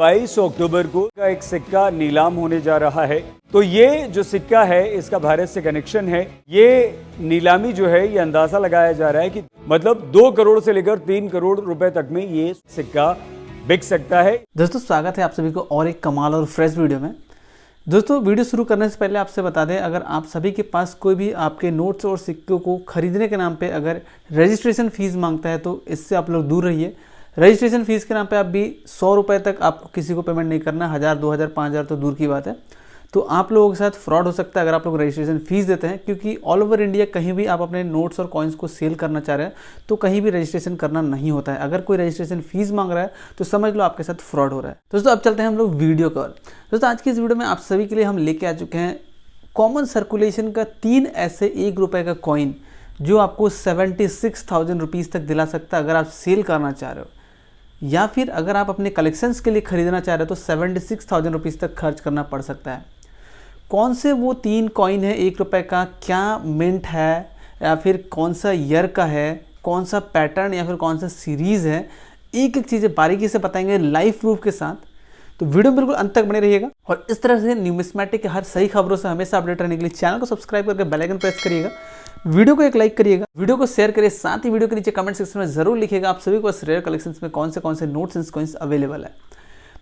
22 अक्टूबर को का एक सिक्का नीलाम होने जा रहा है। तो ये जो सिक्का है इसका भारत से कनेक्शन है। ये नीलामी जो है ये अंदाजा लगाया जा रहा है कि मतलब 2 करोड़ से लेकर 3 करोड़ रुपए तक में ये सिक्का बिक सकता है। दोस्तों स्वागत है आप सभी को और एक कमाल और फ्रेश वीडियो में। दोस्तों वीडियो शुरू करने से पहले आपसे बता दें, अगर आप सभी के पास कोई भी आपके नोट्स और सिक्कों को खरीदने के नाम पे अगर रजिस्ट्रेशन फ़ीस मांगता है तो इससे आप लोग दूर रहिए। रजिस्ट्रेशन फ़ीस के नाम पे आप भी 100 रुपये तक आपको किसी को पेमेंट नहीं करना, 1000, 2000, 5000 तो दूर की बात है। तो आप लोगों के साथ फ्रॉड हो सकता है अगर आप लोग रजिस्ट्रेशन फ़ीस देते हैं, क्योंकि ऑल ओवर इंडिया कहीं भी आप अपने नोट्स और कॉइन्स को सेल करना चाह रहे हैं तो कहीं भी रजिस्ट्रेशन करना नहीं होता है। अगर कोई रजिस्ट्रेशन फ़ीस मांग रहा है तो समझ लो आपके साथ फ्रॉड हो रहा है। दोस्तों अब चलते हैं हम लोग वीडियो कॉल। दोस्तों आज की इस वीडियो में आप सभी के लिए हम लेके आ चुके हैं कॉमन सर्कुलेशन का 3 ऐसे 1 रुपये का कॉइन जो आपको 76,000 रुपीज़ तक दिला सकता है अगर आप सेल करना चाह रहे हो, या फिर अगर आप अपने कलेक्शंस के लिए खरीदना चाह रहे हो तो 76,000 रुपीज़ तक खर्च करना पड़ सकता है। कौन से वो 3 कॉइन है 1 रुपये का, क्या मिंट है या फिर कौन सा ईयर का है, कौन सा पैटर्न या फिर कौन सा सीरीज़ है, एक एक चीज़ें बारीकी से बताएंगे लाइव प्रूफ के साथ। तो वीडियो बिल्कुल अंत तक बने रहिएगा और इस तरह से न्यूमिस्मैटिक के हर सही खबरों से हमेशा अपडेट रहने के लिए चैनल को सब्सक्राइब करके बेल आइकन प्रेस करिएगा, वीडियो को एक लाइक करिएगा, वीडियो को शेयर करिए, साथ ही वीडियो के नीचे कमेंट सेक्शन में जरूर लिखिएगा आप सभी को रेयर कलेक्शंस में कौन से नोट्स एंड कॉइन्स अवेलेबल है।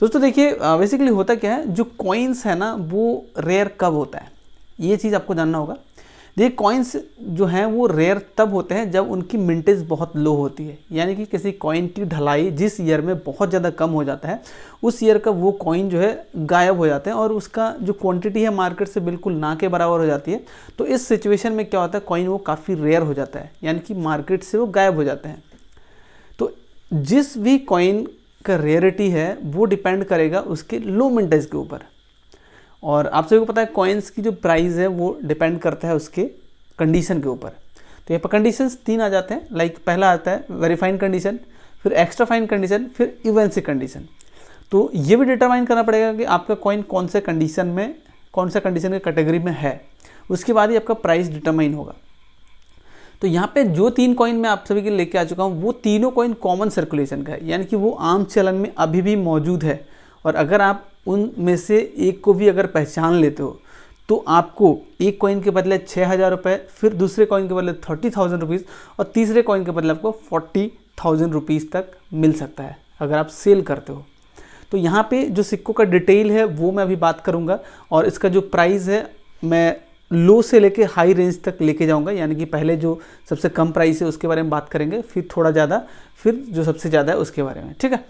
दोस्तों देखिए बेसिकली होता क्या है, जो कॉइन्स है ना वो रेयर कब होता है ये चीज़ आपको जानना होगा। देखिए कॉइन्स जो हैं वो रेयर तब होते हैं जब उनकी मिंटेज बहुत लो होती है, यानी कि किसी कॉइन की ढलाई जिस ईयर में बहुत ज़्यादा कम हो जाता है उस ईयर का वो कॉइन जो है गायब हो जाते हैं और उसका जो क्वांटिटी है मार्केट से बिल्कुल ना के बराबर हो जाती है। तो इस सिचुएशन में क्या होता है, कॉइन वो काफ़ी रेयर हो जाता है, यानी कि मार्केट से वो गायब हो जाते हैं। तो जिस भी कॉइन का रेयरिटी है वो डिपेंड करेगा उसके लो मिंटेज के ऊपर, और आप सभी को पता है कॉइन्स की जो प्राइस है वो डिपेंड करता है उसके कंडीशन के ऊपर। तो यहाँ पर कंडीशंस 3 आ जाते हैं, लाइक पहला आता है वेरी फाइन कंडीशन, फिर एक्स्ट्रा फाइन कंडीशन, फिर इवेंसी कंडीशन। तो ये भी डिटरमाइन करना पड़ेगा कि आपका कॉइन कौन से कंडीशन में, कौन सा कंडीशन की कैटेगरी में है, उसके बाद ही आपका प्राइस डिटरमाइन होगा। तो यहाँ पे जो 3 कॉइन मैं आप सभी के लिए लेके आ चुका हूँ वो तीनों कॉइन कॉमन सर्कुलेशन का है, यानी कि वो आम चलन में अभी भी मौजूद है। और अगर आप उनमें से एक को भी अगर पहचान लेते हो तो आपको एक कॉइन के बदले 6,000 रुपये, फिर दूसरे कॉइन के बदले 30,000 रुपीज़ और तीसरे कॉइन के बदले आपको 40,000 रुपीज़ तक मिल सकता है अगर आप सेल करते हो। तो यहाँ पे जो सिक्कों का डिटेल है वो मैं अभी बात करूँगा और इसका जो प्राइस है मैं लो से लेके हाई रेंज तक लेके जाऊँगा, यानी कि पहले जो सबसे कम प्राइस है उसके बारे में बात करेंगे, फिर थोड़ा ज़्यादा, फिर जो सबसे ज़्यादा है उसके बारे में, ठीक है।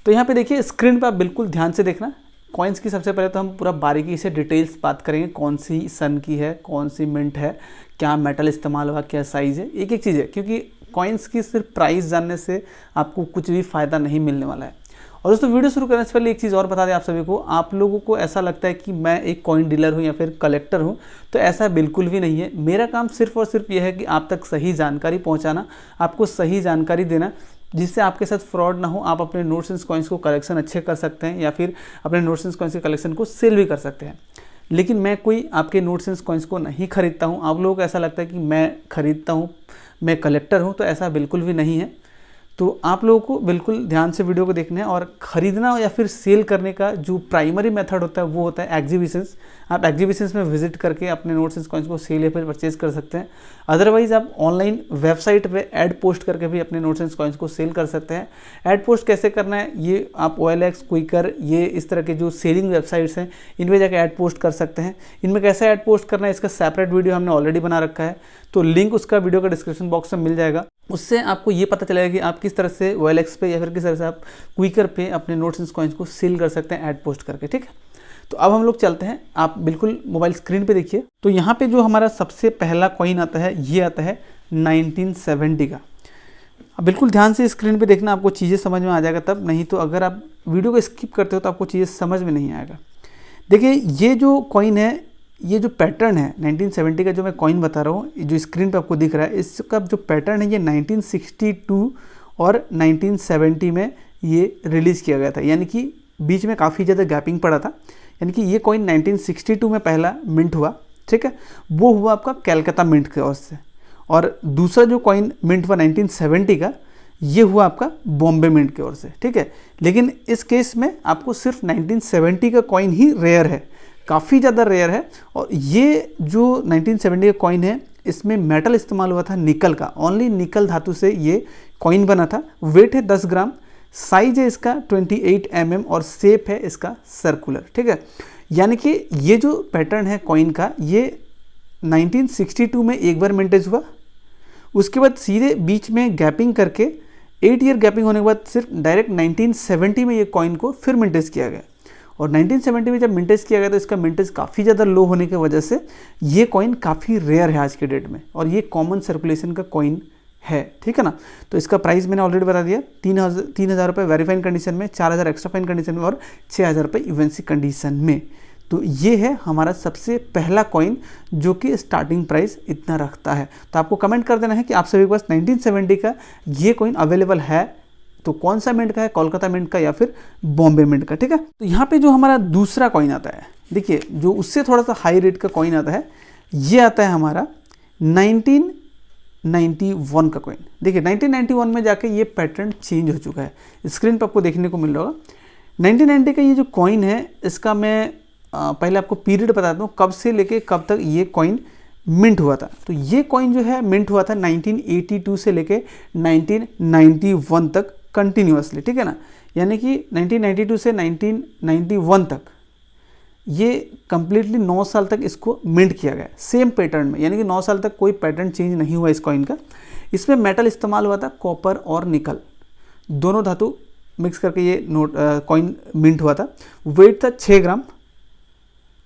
तो यहाँ पे देखिए स्क्रीन पे आप बिल्कुल ध्यान से देखना। कॉइन्स की सबसे पहले तो हम पूरा बारीकी से डिटेल्स बात करेंगे, कौन सी सन की है, कौन सी मिंट है, क्या मेटल इस्तेमाल हुआ, क्या साइज़ है, एक एक चीज़ है, क्योंकि कॉइन्स की सिर्फ प्राइस जानने से आपको कुछ भी फ़ायदा नहीं मिलने वाला है। और दोस्तों वीडियो शुरू करने से पहले एक चीज़ और बता दें आप सभी को, आप लोगों को ऐसा लगता है कि मैं एक कॉइन डीलर हूँ या फिर कलेक्टर हूँ, तो ऐसा बिल्कुल भी नहीं है। मेरा काम सिर्फ और सिर्फ यह है कि आप तक सही जानकारी पहुँचाना, आपको सही जानकारी देना जिससे आपके साथ फ्रॉड ना हो, आप अपने नोट्स एंड कॉइन्स को कलेक्शन अच्छे कर सकते हैं या फिर अपने नोट्स एंड कॉइन्स के कलेक्शन को सेल भी कर सकते हैं। लेकिन मैं कोई आपके नोट्स एंड कॉइन्स को नहीं खरीदता हूँ। आप लोगों को ऐसा लगता है कि मैं खरीदता हूँ, मैं कलेक्टर हूँ, तो ऐसा बिल्कुल भी नहीं है। तो आप लोगों को बिल्कुल ध्यान से वीडियो को देखना है और ख़रीदना या फिर सेल करने का जो प्राइमरी मेथड होता है वो होता है एग्जीबिशंस। आप एग्जीबिशंस में विजिट करके अपने नोट्स एंड कॉइन्स को सेल या फिर परचेज कर सकते हैं। अदरवाइज़ आप ऑनलाइन वेबसाइट पे ऐड पोस्ट करके भी अपने नोट्स एंड कॉइन्स को सेल कर सकते हैं। ऐड पोस्ट कैसे करना है ये आप OLX, क्विकर, ये इस तरह के जो सेलिंग वेबसाइट्स हैं इनमें जाकर ऐड पोस्ट कर सकते हैं। इनमें कैसे ऐड पोस्ट करना है इसका सेपरेट वीडियो हमने ऑलरेडी बना रखा है, तो लिंक उसका वीडियो का डिस्क्रिप्शन बॉक्स में मिल जाएगा। उससे आपको ये पता चलेगा कि आप किस तरह से OLX पे या फिर किस तरह से आप क्विकर पे अपने नोट्स एंड कॉइन्स को सेल कर सकते हैं ऐड पोस्ट करके, ठीक है। तो अब हम लोग चलते हैं, आप बिल्कुल मोबाइल स्क्रीन पे देखिए। तो यहाँ पे जो हमारा सबसे पहला कॉइन आता है ये आता है 1970 का। अब बिल्कुल ध्यान से स्क्रीन पे देखना, आपको चीज़ें समझ में आ जाएगा तब, नहीं तो अगर आप वीडियो को स्किप करते हो तो आपको चीज़ें समझ में नहीं आएगा। देखिए ये जो कॉइन है, ये जो पैटर्न है 1970 का जो मैं कॉइन बता रहा हूँ, जो स्क्रीन पे आपको दिख रहा है, इसका जो पैटर्न है ये 1962 और 1970 में ये रिलीज़ किया गया था, यानी कि बीच में काफ़ी ज़्यादा गैपिंग पड़ा था। यानी कि ये कॉइन 1962 में पहला मिंट हुआ, ठीक है, वो हुआ आपका कैलकाता मिंट की ओर से। और दूसरा जो कॉइन मिंट हुआ 1970 का, ये हुआ आपका बॉम्बे मिंट की ओर से, ठीक है। लेकिन इस केस में आपको सिर्फ 1970 का कॉइन ही रेयर है, काफ़ी ज़्यादा रेयर है। और ये जो 1970 का कॉइन है इसमें मेटल इस्तेमाल हुआ था निकल का, ओनली निकल धातु से ये कॉइन बना था। वेट है 10 ग्राम, साइज है इसका 28 mm और शेप है इसका सर्कुलर, ठीक है। यानी कि ये जो पैटर्न है कॉइन का, ये 1962 में एक बार मिंटेज हुआ, उसके बाद सीधे बीच में गैपिंग करके 8 ईयर गैपिंग होने के बाद सिर्फ डायरेक्ट 1970 में ये कॉइन को फिर मिंटेज किया गया। और 1970 में जब मिंटेज किया गया तो इसका मिंटेज काफ़ी ज़्यादा लो होने की वजह से ये कॉइन काफ़ी रेयर है आज के डेट में, और ये कॉमन सर्कुलेशन का कॉइन है, ठीक है ना। तो इसका प्राइस मैंने ऑलरेडी बता दिया, 3,000 रुपये वेरीफाइन कंडीशन में, 4,000 एक्स्ट्रा फाइन कंडीशन में और 6,000 रुपये इवेंसी कंडीशन में। तो ये है हमारा सबसे पहला कॉइन जो कि स्टार्टिंग प्राइस इतना रखता है। तो आपको कमेंट कर देना है कि आप सभी के पास 1970 का ये कॉइन अवेलेबल है तो कौन सा मिंट का है, कोलकाता मिंट का या फिर बॉम्बे मिंट का, ठीक है। तो यहाँ पे जो हमारा दूसरा कॉइन आता है, देखिए जो उससे थोड़ा सा हाई रेट का कॉइन आता है, ये आता है हमारा 1991 का कॉइन। देखिए 1991 में जाके ये पैटर्न चेंज हो चुका है, स्क्रीन पर आपको देखने को मिल रहा होगा। 1990 का ये जो कॉइन है इसका मैं पहले आपको पीरियड बताता हूँ कब से लेके कब तक ये कॉइन मिंट हुआ था। तो ये कॉइन जो है मिंट हुआ था 1982 से लेके 1991 तक कंटिन्यूअसली, ठीक है ना। यानी कि 1992 से 1991 तक ये कंप्लीटली 9 साल तक इसको मिंट किया गया सेम पैटर्न में, यानी कि 9 साल तक कोई पैटर्न चेंज नहीं हुआ इस कॉइन का। इसमें मेटल इस्तेमाल हुआ था कॉपर और निकल, दोनों धातु मिक्स करके ये नोट कॉइन मिंट हुआ था। वेट था 6 ग्राम,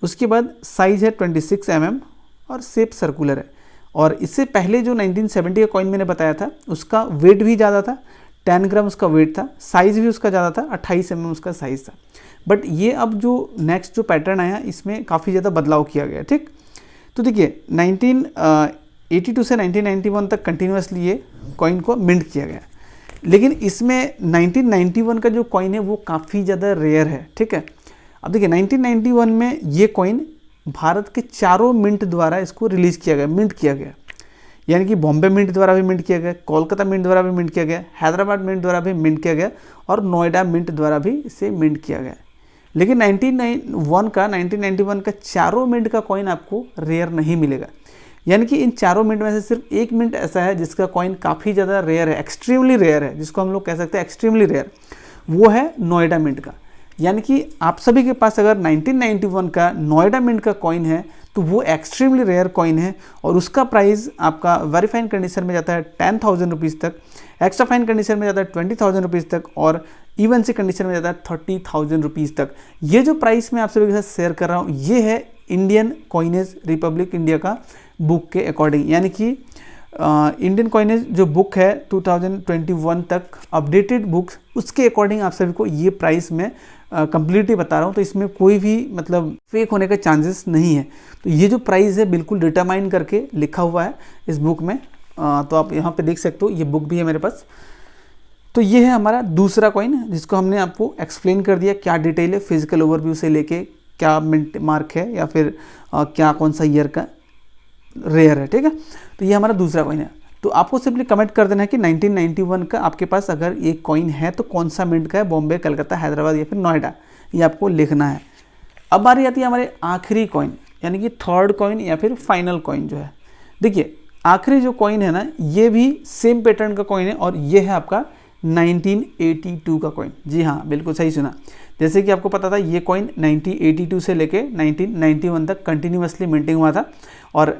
उसके बाद साइज है 26 mm और शेप सर्कुलर है। और इससे पहले जो 1970 का कॉइन मैंने बताया था उसका वेट भी ज़्यादा था, 10 ग्राम उसका वेट था, साइज़ भी उसका ज़्यादा था, 28 mm उसका साइज़ था। बट ये अब जो नेक्स्ट जो पैटर्न आया इसमें काफ़ी ज़्यादा बदलाव किया गया, ठीक। तो देखिए 1982 से 1991 तक कंटिन्यूसली ये कॉइन को मिंट किया गया, लेकिन इसमें 1991 का जो कॉइन है वो काफ़ी ज़्यादा रेयर है, ठीक है। अब देखिए 1991 में ये कॉइन भारत के चारों मिंट द्वारा इसको रिलीज़ किया गया, मिंट किया गया। यानी कि बॉम्बे मिंट द्वारा भी मिंट किया गया, कोलकाता मिंट द्वारा भी मिंट किया गया, हैदराबाद मिंट द्वारा भी मिंट किया गया और नोएडा मिंट द्वारा भी इसे मिंट किया गया। लेकिन 1991 का चारों मिंट का कॉइन आपको रेयर नहीं मिलेगा। यानी कि इन चारों मिंट में से सिर्फ एक मिंट ऐसा है जिसका कॉइन काफ़ी ज़्यादा रेयर है, एक्सट्रीमली रेयर है, जिसको हम लोग कह सकते हैं एक्सट्रीमली रेयर, वो है नोएडा मिंट का। यानी कि आप सभी के पास अगर 1991 का नोएडा मिंट का कॉइन है तो वो एक्सट्रीमली रेयर कॉइन है और उसका प्राइस आपका वेरीफाइन कंडीशन में जाता है 10,000 रुपीज़ तक, एक्स्ट्रा फाइन कंडीशन में जाता है 20,000 रुपीज़ तक और इवन सी कंडीशन में जाता है 30,000 रुपीज़ तक। ये जो प्राइस मैं आप सभी के साथ शेयर कर रहा हूँ ये है इंडियन कॉइनेज रिपब्लिक इंडिया का बुक के अकॉर्डिंग। यानी कि इंडियन कॉइनेज जो बुक है 2021 तक अपडेटेड बुक्स, उसके अकॉर्डिंग आप सभी को ये प्राइस में कंप्लीटली बता रहा हूँ। तो इसमें कोई भी मतलब फेक होने का चांसेस नहीं है। तो ये जो प्राइस है बिल्कुल डिटरमाइन करके लिखा हुआ है इस बुक में, तो आप यहाँ पे देख सकते हो, ये बुक भी है मेरे पास। तो ये है हमारा दूसरा कॉइन जिसको हमने आपको एक्सप्लेन कर दिया क्या डिटेल है, फिजिकल ओवरव्यू से लेके क्या मिंट मार्क है या फिर क्या कौन सा ईयर का रेयर है, ठीक है। तो ये हमारा दूसरा कॉइन है। तो आपको सिंपली कमेंट कर देना है कि 1991 का आपके पास अगर एक कॉइन है तो कौन सा मिंट का है, बॉम्बे, कलकत्ता, हैदराबाद या फिर नोएडा, ये आपको लिखना है। अब बारी आती है हमारे आखिरी कॉइन यानी कि थर्ड कॉइन या फिर फाइनल कॉइन जो है। देखिए आखिरी जो कॉइन है ना ये भी सेम पैटर्न का कॉइन है और ये है आपका 1982 का कॉइन। जी हाँ, बिल्कुल सही सुना। जैसे कि आपको पता था ये कॉइन 1982 से लेके 1991 तक कंटिन्यूसली मिंटिंग हुआ था और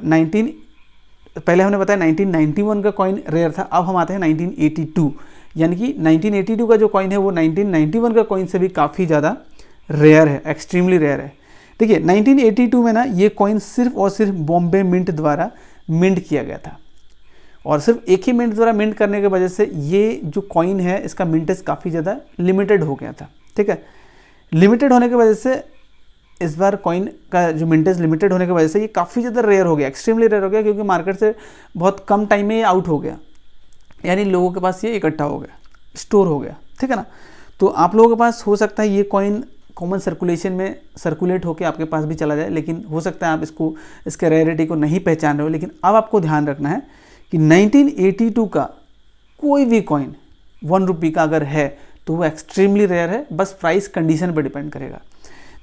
पहले हमने बताया 1991 का कॉइन रेयर था। अब हम आते हैं 1982, यानी कि 1982 का जो कॉइन है वो 1991 का कॉइन से भी काफ़ी ज़्यादा रेयर है, एक्सट्रीमली रेयर है। देखिए 1982 में ना ये कॉइन सिर्फ और सिर्फ बॉम्बे मिंट द्वारा मिंट किया गया था और सिर्फ एक ही मिंट द्वारा मिंट करने की वजह से ये जो कॉइन है इसका मिंटेज काफ़ी ज़्यादा लिमिटेड हो गया था, ठीक है। लिमिटेड होने की वजह से इस बार कॉइन का जो मिंटेज लिमिटेड होने की वजह से ये काफ़ी ज़्यादा रेयर हो गया, एक्सट्रीमली रेयर हो गया, क्योंकि मार्केट से बहुत कम टाइम में ये आउट हो गया, यानी लोगों के पास ये इकट्ठा हो गया, स्टोर हो गया, ठीक है ना। तो आप लोगों के पास हो सकता है ये कॉइन कॉमन सर्कुलेशन में सर्कुलेट होकर आपके पास भी चला जाए, लेकिन हो सकता है आप इसके रेयरिटी को नहीं पहचान रहे हो। लेकिन अब आपको ध्यान रखना है कि 1982 का कोई भी कॉइन 1 रुपये का अगर है तो वो एक्सट्रीमली रेयर है, बस प्राइस कंडीशन पर डिपेंड करेगा।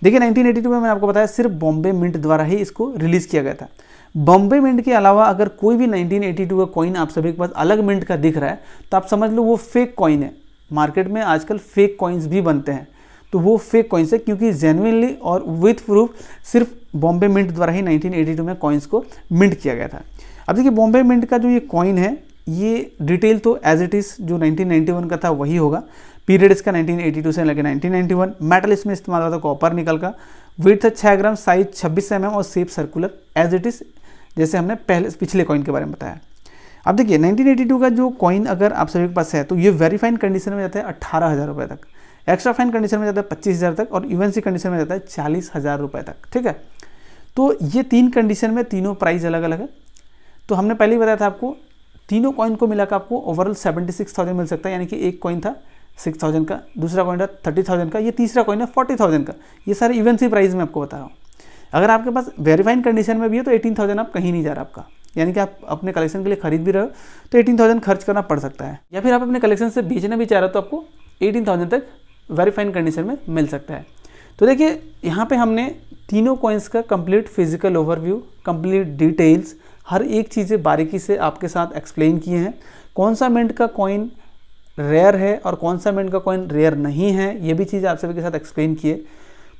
देखिए 1982 में मैंने आपको बताया सिर्फ बॉम्बे मिंट द्वारा ही इसको रिलीज़ किया गया था। बॉम्बे मिंट के अलावा अगर कोई भी 1982 का कॉइन आप सभी के पास अलग मिंट का दिख रहा है तो आप समझ लो वो फेक कॉइन है। मार्केट में आजकल फेक कॉइन्स भी बनते हैं, तो वो फेक कॉइन्स है, क्योंकि जेन्युइनली और विथ प्रूफ सिर्फ बॉम्बे मिंट द्वारा ही 1982 में कॉइन्स को मिंट किया गया था। अब देखिए बॉम्बे मिंट का जो ये कॉइन है, ये डिटेल तो एज इट इज़ जो 1991 का था वही होगा। पीरियड इसका 1982 से लेकर 1991। मेटल इसमें इस्तेमाल हुआ था कॉपर निकल का। वेट था 6 ग्राम, साइज 26 mm और shape circular as it is, जैसे हमने पिछले कॉइन के बारे में बताया। अब देखिए 1982 का जो कॉइन अगर आप सभी के पास है तो ये वेरीफाइन कंडीशन में जाता है 18,000 रुपये तक, एक्स्ट्रा फाइन कंडीशन में जाता है 25,000 तक और यूएनसी कंडीशन में जाता है 40,000 रुपये तक। ठीक है, तो ये 3 कंडीशन में तीनों प्राइस अलग अलग है। तो हमने पहले ही बताया था आपको, तीनों कॉइन को मिलाकर आपको ओवरऑल 76,000 मिल सकता है, यानी कि एक कॉइन था 6,000 का, दूसरा कॉइन था 30,000 का, ये तीसरा कॉइन है 40,000 का। ये सारे यूएनसी प्राइस में आपको बता रहा हूँ। अगर आपके पास वेरीफाइन कंडीशन में भी है तो 18,000 आप कहीं नहीं जा रहा आपका, यानी कि आप अपने कलेक्शन के लिए खरीद भी रहे हो तो 18,000 खर्च करना पड़ सकता है। या फिर आप अपने कलेक्शन से बेचना भी चाह रहे हो तो आपको 18,000 तक वेरीफाइन कंडीशन में मिल सकता है। तो देखिए यहाँ पे हमने तीनों कॉइन्स का complete physical overview, complete details, हर एक चीज़ें बारीकी से आपके साथ एक्सप्लेन किए हैं। कौन सा मिंट का कॉइन रेयर है और कौन सा मिंट का कॉइन रेयर नहीं है, ये भी चीज़ आप सभी के साथ एक्सप्लेन किए।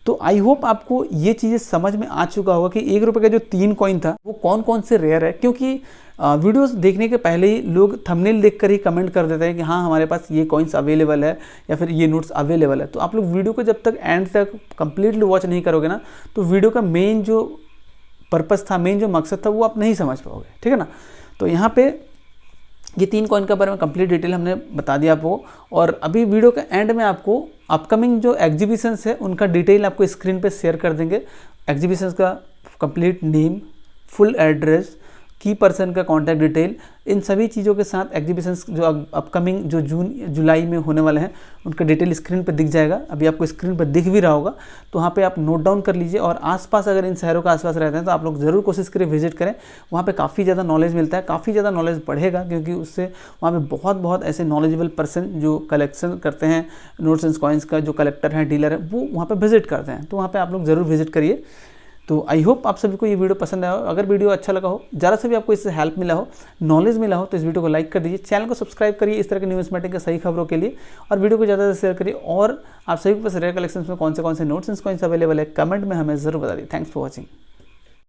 तो आई होप आपको ये चीज़ें समझ में आ चुका होगा कि 1 रुपये का जो 3 कॉइन था वो कौन कौन से रेयर है, क्योंकि वीडियोस देखने के पहले ही लोग थंबनेल देखकर ही कमेंट कर देते हैं कि हाँ हमारे पास ये कॉइन्स अवेलेबल है या फिर ये नोट्स अवेलेबल है। तो आप लोग वीडियो को जब तक एंड तक कंप्लीटली वॉच नहीं करोगे ना तो वीडियो का मेन जो पर्पस था, मेन जो मकसद था वो आप नहीं समझ पाओगे। ठीक है ना, तो यहाँ पे ये 3 कॉइन के बारे में कंप्लीट डिटेल हमने बता दिया आपको। और अभी वीडियो के एंड में आपको अपकमिंग जो एग्जीबिशंस है उनका डिटेल आपको स्क्रीन पे शेयर कर देंगे। एग्जीबिशंस का कंप्लीट नेम, फुल एड्रेस, की पर्सन का कॉन्टैक्ट डिटेल, इन सभी चीज़ों के साथ एग्जीबिशंस जो अपकमिंग जो जून जुलाई में होने वाले हैं उनका डिटेल स्क्रीन पर दिख जाएगा। अभी आपको स्क्रीन पर दिख भी रहा होगा, तो वहाँ पे आप नोट डाउन कर लीजिए। और आसपास अगर इन शहरों के आसपास रहते हैं तो आप लोग ज़रूर कोशिश करें विजिट करें, वहाँ पे काफ़ी ज़्यादा नॉलेज मिलता है, काफ़ी ज़्यादा नॉलेज बढ़ेगा, क्योंकि उससे वहाँ पे बहुत ऐसे नॉलेजेबल पर्सन जो कलेक्शन करते हैं नोट्स एंड कॉइन्स का, जो कलेक्टर हैं, डीलर हैं, वो वहाँ पर विजिट करते हैं। तो वहाँ पर आप लोग ज़रूर विजिट करिए। तो आई होप आप सभी को ये वीडियो पसंद आया हो। अगर वीडियो अच्छा लगा हो, ज़रा से भी आपको इससे हेल्प मिला हो, नॉलेज मिला हो, तो इस वीडियो को लाइक कर दीजिए, चैनल को सब्सक्राइब करिए इस तरह के न्यूज़मेटिक के सही खबरों के लिए, और वीडियो को ज़्यादा से शेयर करिए। और आप सभी के पास रेयर कलेक्शंस में कौन से नोट्स एंड कॉइन्स अवेलेबल है, कमेंट में हमें ज़रूर बता दीजिए। Thanks for watching.